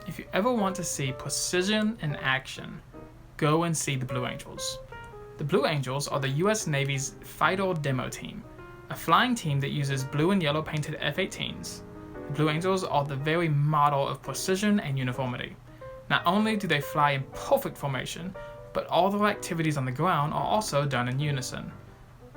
If you ever want to see precision in action, go and see the Blue Angels. The Blue Angels are the US Navy's fighter demo team, a flying team that uses blue and yellow painted F-18s. The Blue Angels are the very model of precision and uniformity. Not only do they fly in perfect formation, but all their activities on the ground are also done in unison.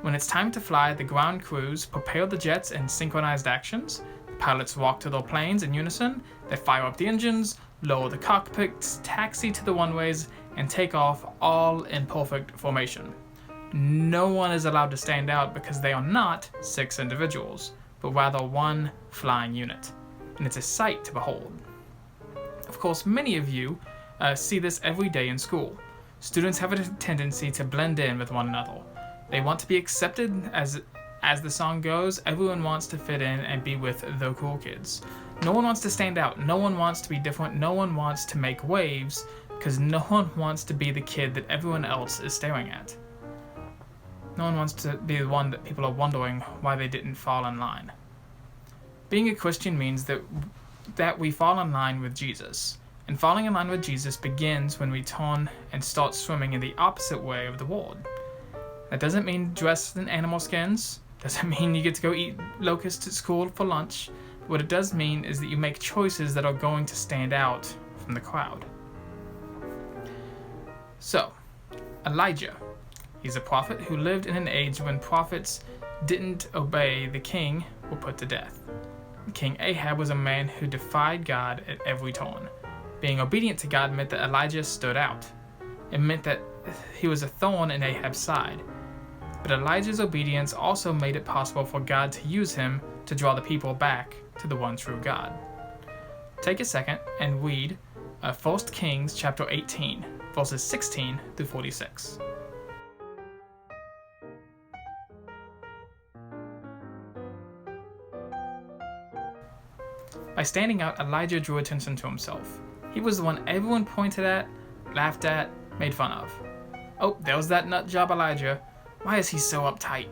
When it's time to fly, the ground crews prepare the jets in synchronized actions. The pilots walk to their planes in unison, they fire up the engines, lower the cockpits, taxi to the runways, and take off, all in perfect formation. No one is allowed to stand out because they are not 6 individuals, but rather one flying unit. And it's a sight to behold. Of course, many of you see this every day in school. Students have a tendency to blend in with one another. They want to be accepted as the song goes. Everyone wants to fit in and be with the cool kids. No one wants to stand out. No one wants to be different. No one wants to make waves because no one wants to be the kid that everyone else is staring at. No one wants to be the one that people are wondering why they didn't fall in line. Being a Christian means that we fall in line with Jesus. And falling in line with Jesus begins when we turn and start swimming in the opposite way of the world. That doesn't mean dress in animal skins. Doesn't mean you get to go eat locusts at school for lunch. What it does mean is that you make choices that are going to stand out from the crowd. So, Elijah. He's a prophet who lived in an age when prophets didn't obey the king were put to death. King Ahab was a man who defied God at every turn. Being obedient to God meant that Elijah stood out. It meant that he was a thorn in Ahab's side. But Elijah's obedience also made it possible for God to use him to draw the people back to the one true God. Take a second and read 1 Kings chapter 18, verses 16 through 46. By standing out, Elijah drew attention to himself. He was the one everyone pointed at, laughed at, made fun of. Oh, there's that nut job Elijah. Why is he so uptight?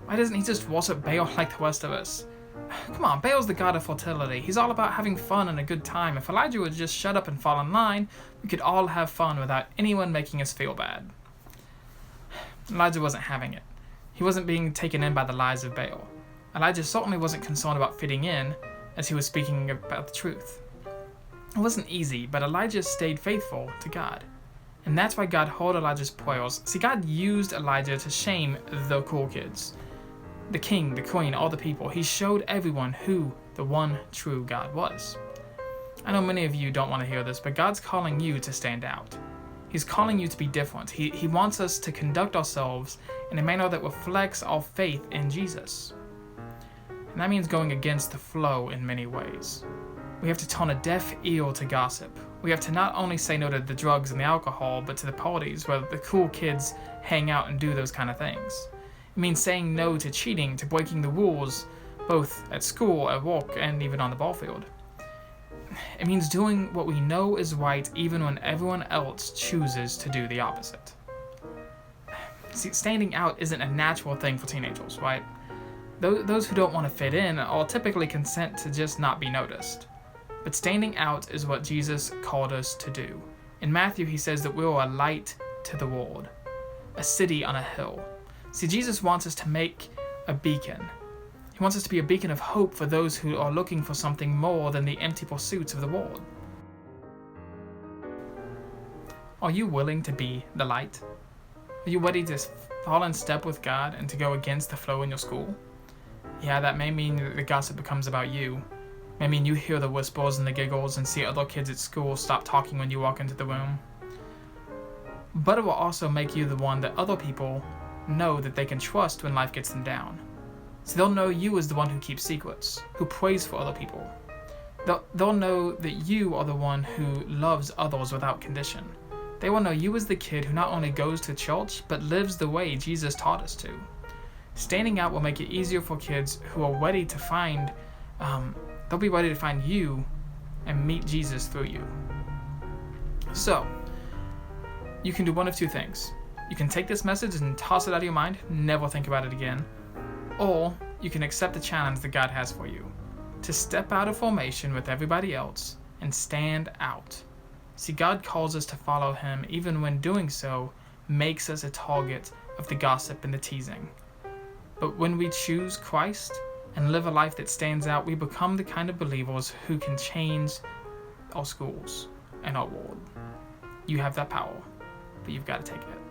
Why doesn't he just worship Baal like the rest of us? Come on, Baal's the god of fertility. He's all about having fun and a good time. If Elijah would just shut up and fall in line, we could all have fun without anyone making us feel bad. Elijah wasn't having it. He wasn't being taken in by the lies of Baal. Elijah certainly wasn't concerned about fitting in, as he was speaking about the truth. It wasn't easy, but Elijah stayed faithful to God. And that's why God heard Elijah's prayers. See, God used Elijah to shame the cool kids. The king, the queen, all the people. He showed everyone who the one true God was. I know many of you don't want to hear this, but God's calling you to stand out. He's calling you to be different. He wants us to conduct ourselves in a manner that reflects our faith in Jesus. And that means going against the flow in many ways. We have to turn a deaf ear to gossip. We have to not only say no to the drugs and the alcohol, but to the parties where the cool kids hang out and do those kind of things. It means saying no to cheating, to breaking the rules, both at school, at work, and even on the ball field. It means doing what we know is right even when everyone else chooses to do the opposite. See, standing out isn't a natural thing for teenagers, right? Those who don't want to fit in are typically content to just not be noticed. But standing out is what Jesus called us to do. In Matthew, he says that we are a light to the world, a city on a hill. See, Jesus wants us to make a beacon. He wants us to be a beacon of hope for those who are looking for something more than the empty pursuits of the world. Are you willing to be the light? Are you ready to fall in step with God and to go against the flow in your school? Yeah, that may mean that the gossip becomes about you. May mean you hear the whispers and the giggles and see other kids at school stop talking when you walk into the room. But it will also make you the one that other people know that they can trust when life gets them down. So they'll know you as the one who keeps secrets, who prays for other people. They'll know that you are the one who loves others without condition. They will know you as the kid who not only goes to church, but lives the way Jesus taught us to. Standing out will make it easier for kids who are ready to find, they'll be ready to find you and meet Jesus through you. So, you can do one of two things. You can take this message and toss it out of your mind, never think about it again. Or you can accept the challenge that God has for you, to step out of formation with everybody else and stand out. See, God calls us to follow Him even when doing so makes us a target of the gossip and the teasing. But when we choose Christ and live a life that stands out, we become the kind of believers who can change our schools and our world. You have that power, but you've got to take it.